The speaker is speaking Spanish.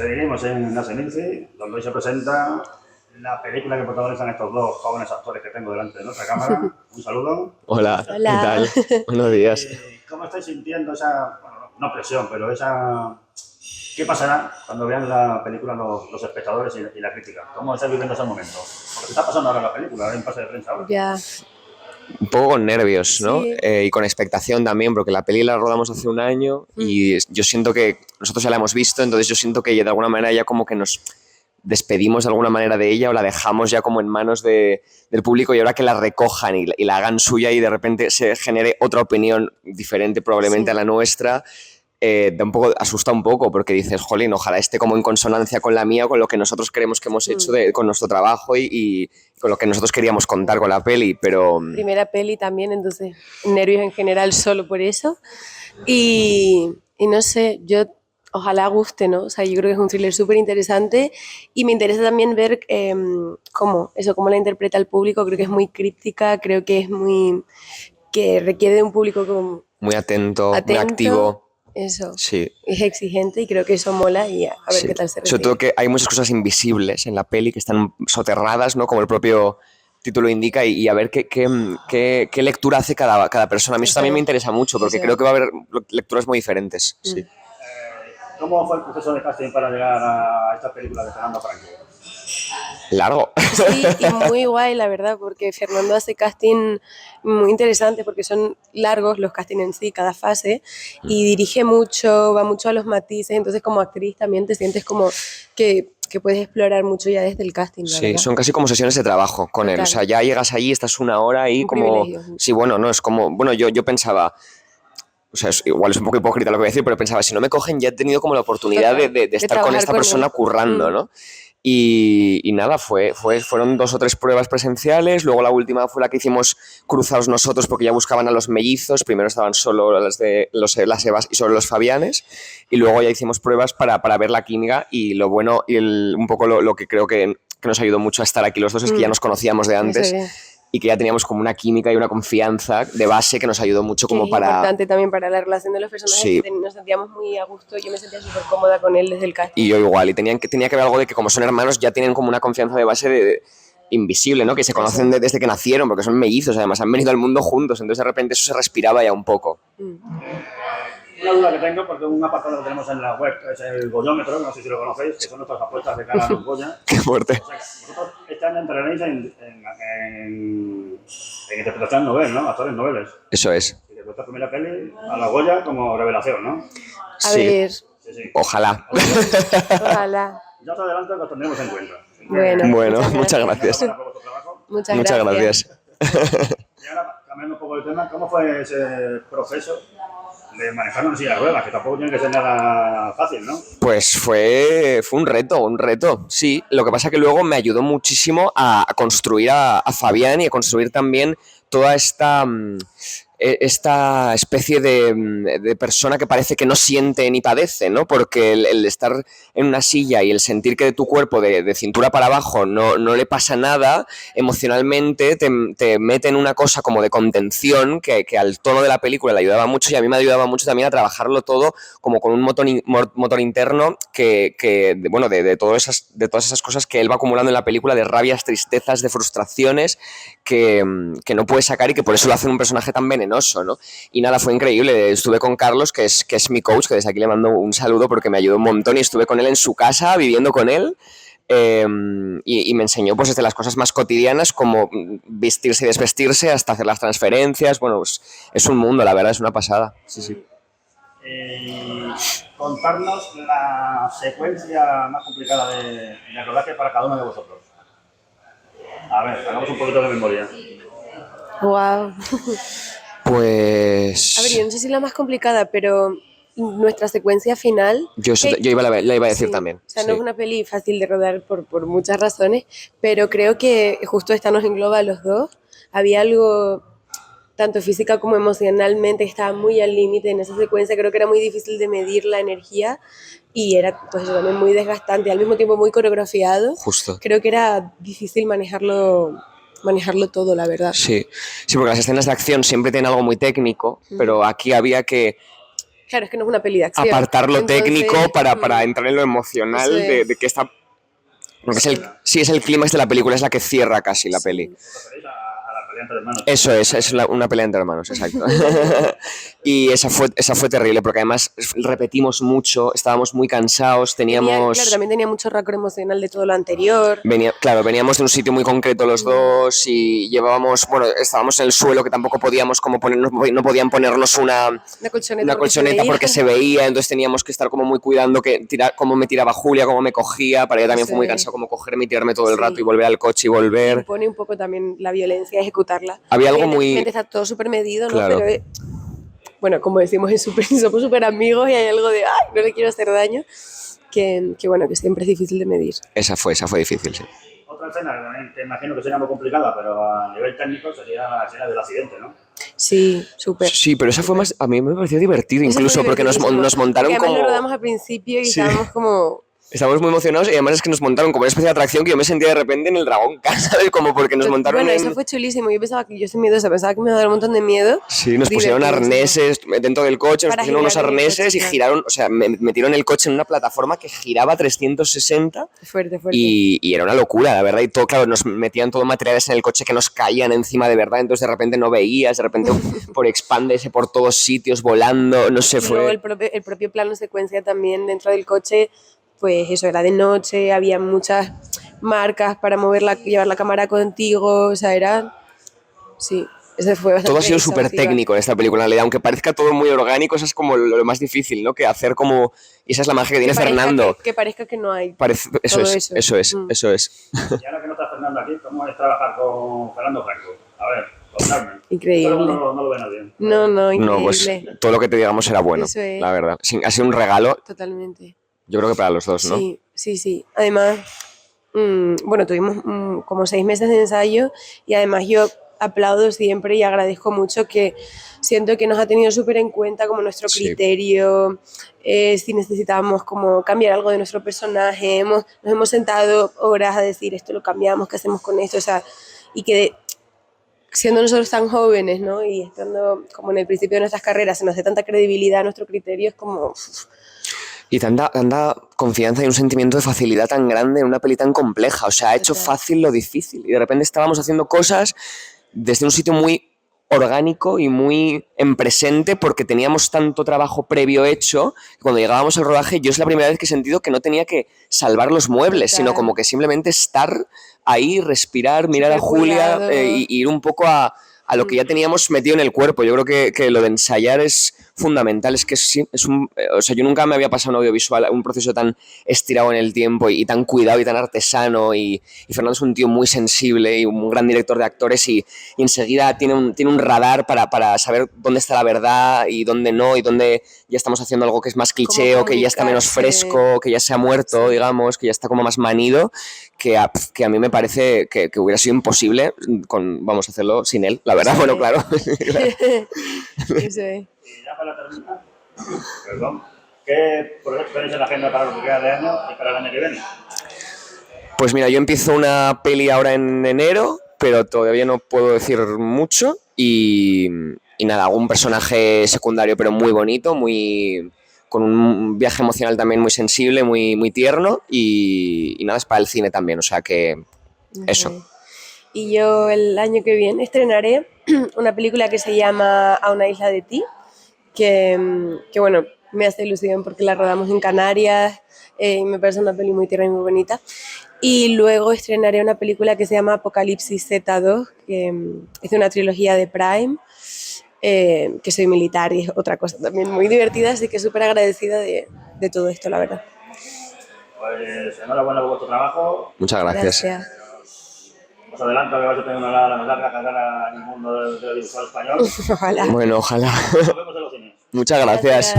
Seguimos en Nasenilci, donde hoy se presenta la película que protagonizan estos dos jóvenes actores que tengo delante de nuestra cámara. Un saludo. Hola, ¿qué Hola. tal? Buenos días. ¿Cómo estáis sintiendo esa, bueno, no presión, pero esa... ¿Qué pasará cuando vean la película los espectadores y la crítica? ¿Cómo estáis viviendo ese momento? Porque está pasando ahora la película, hay un pase de prensa ahora. Ya, Un poco con nervios, ¿no? sí. Y con expectación también, porque la peli la rodamos hace un año y yo siento que nosotros ya la hemos visto, entonces yo siento que de alguna manera ya como que nos despedimos de alguna manera de ella o la dejamos ya como en manos del público, y ahora que la recojan y la hagan suya y de repente se genere otra opinión diferente probablemente Sí. a la nuestra, asusta un poco, porque dices, jolín, ojalá esté como en consonancia con la mía, con lo que nosotros creemos que hemos hecho con nuestro trabajo y con lo que nosotros queríamos contar con la peli, pero... Primera peli también, entonces nervios en general solo por eso. Y no sé, yo ojalá guste, ¿no? O sea, yo creo que es un thriller súper interesante y me interesa también ver cómo la interpreta el público. Creo que es muy críptica, creo que es muy... que requiere de un público como Muy atento, muy atento. activo. Eso. Sí. Es exigente y creo que eso mola y a ver Sí. qué tal se Sobre recibe. todo que hay muchas cosas invisibles en la peli que están soterradas, ¿no? Como el propio título indica, y a ver qué lectura hace cada persona. A mí eso también me interesa mucho, porque creo que va a haber lecturas muy diferentes. Sí. ¿Cómo fue el proceso de casting para llegar a esta película de Fernando Franco? Largo. Sí, y muy guay, la verdad, porque Fernando hace casting muy interesante, porque son largos los castings en sí, cada fase, y dirige mucho, va mucho a los matices, entonces como actriz también te sientes como que puedes explorar mucho ya desde el casting, la Sí, verdad. son casi como sesiones de trabajo con él. Total. O sea, ya llegas allí, estás una hora ahí Un como... privilegio. Sí, bueno, no, es como... Bueno, yo pensaba... O sea, igual es un poco hipócrita lo que voy a decir, pero pensaba, si no me cogen, ya he tenido como la oportunidad Total, de de estar con trabajar esta con persona él. currando, ¿no? Y nada, fueron 2 o 3 pruebas presenciales, luego la última fue la que hicimos cruzados nosotros porque ya buscaban a los mellizos, primero estaban solo las Evas y solo los Fabianes, y luego ya hicimos pruebas para ver la química, y lo bueno y un poco lo que creo que nos ayudó mucho a estar aquí los dos es que ya nos conocíamos de antes. Eso es. Y que ya teníamos como una química y una confianza de base que nos ayudó mucho Que como es para... importante también para la relación de los personajes, Sí. que nos sentíamos muy a gusto, yo me sentía súper cómoda con él desde el casting. Y yo igual, y tenía que haber algo de que como son hermanos ya tienen como una confianza de base invisible, ¿no? Que se conocen desde que nacieron, porque son mellizos, además han venido al mundo juntos, entonces de repente eso se respiraba ya un poco. Una duda que tengo, porque un apartado que tenemos en la web es el Goyómetro, no sé si lo conocéis, que son nuestras apuestas de cara a los Goya. Qué fuerte. O sea, vosotros este año entraréis en interpretación novel, ¿no? Actores noveles. Eso es. Y que vuestra primera peli a la Goya como revelación, ¿no? A Sí. ver, Sí, sí. Ojalá. ojalá. Ya os adelanto que os tendremos en cuenta. Bueno, muchas gracias. Enhorabuena por vuestro trabajo. Muchas gracias. Y ahora, cambiando un poco el tema, ¿cómo fue ese proceso de manejar una silla de ruedas? Que tampoco tiene que ser nada fácil, ¿no? Pues fue un reto, sí. Lo que pasa que luego me ayudó muchísimo a construir a Fabián y a construir también toda esta especie de persona que parece que no siente ni padece, ¿no? Porque el estar en una silla y el sentir que de tu cuerpo de cintura para abajo no le pasa nada, emocionalmente te mete en una cosa como de contención que al tono de la película le ayudaba mucho, y a mí me ayudaba mucho también a trabajarlo todo como con un motor interno de todas esas cosas que él va acumulando en la película, de rabias, tristezas, de frustraciones que no puede sacar, y que por eso lo hace un personaje tan venenoso, ¿no? Y nada, fue increíble. Estuve con Carlos, que es mi coach, que desde aquí le mando un saludo porque me ayudó un montón, y estuve con él en su casa, viviendo con él, y me enseñó pues desde las cosas más cotidianas, como vestirse y desvestirse, hasta hacer las transferencias. Bueno, es un mundo, la verdad, es una pasada. Sí. Contarnos la secuencia más complicada de rodaje para cada uno de vosotros. A ver, hagamos un poquito de memoria. Wow. Pues... A ver, yo no sé si es la más complicada, pero nuestra secuencia final... Yo la iba a decir también. O sea, no es una peli fácil de rodar por muchas razones, pero creo que justo esta nos engloba a los dos. Había algo, tanto física como emocionalmente, estaba muy al límite en esa secuencia. Creo que era muy difícil de medir la energía y era pues eso, también muy desgastante, al mismo tiempo muy coreografiado. Justo. Creo que era difícil manejarlo todo, la verdad. Sí, porque las escenas de acción siempre tienen algo muy técnico, pero aquí había que Claro, es que no es una peli de acción. apartar lo Entonces, técnico para entrar en lo emocional Eso es. de que está... Porque es el clímax de la película, es la que cierra casi la peli. ¿Os referéis a la pelea entre hermanos? Eso es una pelea entre hermanos, exacto. Y esa fue terrible, porque además repetimos mucho, estábamos muy cansados, teníamos... Claro, también tenía mucho racor emocional de todo lo anterior. Veníamos de un sitio muy concreto los dos y estábamos en el suelo que tampoco podíamos como no podían ponernos una colchoneta porque se veía, entonces teníamos que estar como muy cuidando cómo me tiraba Julia, cómo me cogía, para ella también fue muy cansado como cogerme y tirarme todo el rato y volver al coche y volver. Impone un poco también la violencia, ejecutarla. Había algo muy... Evidentemente está todo súper medido, ¿no? Claro. Pero, bueno, como decimos, somos súper amigos y hay algo de, ay, no le quiero hacer daño, que bueno, que siempre es difícil de medir. Esa fue difícil, sí. Otra escena que también te imagino que sería muy complicada, pero a nivel técnico sería la escena del accidente, ¿no? Sí, súper. Sí, pero esa fue más... A mí me pareció divertido incluso, porque nos montaron porque además como... lo rodamos al principio y estábamos como... Estábamos muy emocionados y además es que nos montaron como una especie de atracción que yo me sentía de repente en el Dragón Khan, ¿sabes? Como porque nos montaron Bueno, eso fue chulísimo. Yo pensaba que yo soy miedosa, pensaba que me iba a dar un montón de miedo. Sí, nos pusieron arneses dentro del coche, nos Para pusieron unos girar en el arneses coche, y claro. giraron, o sea, me metieron el coche en una plataforma que giraba 360 Fuerte. y era una locura, la verdad. Y todo, claro, nos metían todo materiales en el coche que nos caían encima de verdad, entonces de repente no veías, de repente por expándese por todos sitios, volando, no sé, Y luego fue... el propio plano secuencia también dentro del coche, pues eso, era de noche, había muchas marcas para llevar la cámara contigo, o sea, era... Sí, ese fue bastante Todo ha sido súper exhaustiva. técnico en esta película, en realidad, aunque parezca todo muy orgánico, eso es como lo más difícil, ¿no? Que hacer como... Y esa es la magia que tiene Fernando. Que parezca que no hay Eso todo es. Y ahora que no está Fernando aquí, ¿cómo es trabajar con Fernando Franco? A ver, contarme. Increíble. No lo ven a bien. No, increíble. No, pues todo lo que te digamos era bueno, Eso es. la verdad. Sí, ha sido un regalo, Totalmente. yo creo que para los dos, ¿no? Sí. Además, bueno, tuvimos como 6 meses de ensayo y además yo aplaudo siempre y agradezco mucho que siento que nos ha tenido súper en cuenta como nuestro criterio, si necesitábamos como cambiar algo de nuestro personaje, nos hemos sentado horas a decir esto lo cambiamos, qué hacemos con esto, o sea, y que siendo nosotros tan jóvenes, ¿no? Y estando como en el principio de nuestras carreras, se nos dé tanta credibilidad a nuestro criterio, es como... Y tanta confianza y un sentimiento de facilidad tan grande en una peli tan compleja. O sea, ha hecho fácil lo difícil. Y de repente estábamos haciendo cosas desde un sitio muy orgánico y muy en presente porque teníamos tanto trabajo previo hecho que cuando llegábamos al rodaje yo es la primera vez que he sentido que no tenía que salvar los muebles, sino como que simplemente estar ahí, respirar, mirar a Julia y ir un poco a lo que ya teníamos metido en el cuerpo. Yo creo que lo de ensayar es fundamental. Es que o sea, yo nunca me había pasado un audiovisual, un proceso tan estirado en el tiempo y tan cuidado y tan artesano. Y Fernando es un tío muy sensible y un gran director de actores y enseguida tiene un radar para saber dónde está la verdad y dónde no, y dónde ya estamos haciendo algo que es más cliché o que ya está menos fresco, que ya se ha muerto, digamos, que ya está como más manido, que a mí me parece que hubiera sido imposible vamos a hacerlo sin él, la verdad. Bueno, claro. Eso es. Y ya para terminar, perdón, ¿qué proyectos tenéis en la agenda para lo que queda de año y para el año que viene? Pues mira, yo empiezo una peli ahora en enero, pero todavía no puedo decir mucho y nada, hago un personaje secundario pero muy bonito, con un viaje emocional también muy sensible, muy tierno y nada, es para el cine también, o sea que eso. Y yo el año que viene estrenaré una película que se llama A una isla de ti, que bueno, me hace ilusión porque la rodamos en Canarias y me parece una peli muy tierna y muy bonita. Y luego estrenaré una película que se llama Apocalipsis Z2, que es de una trilogía de Prime, que soy militar y es otra cosa también muy divertida, así que súper agradecida de todo esto, la verdad. Pues enhorabuena por vuestro trabajo. Muchas gracias. Os adelanto que vais a tener una larga carrera en el mundo del audiovisual español. Ojalá. Bueno, ojalá. Nos vemos en los cines. Muchas gracias.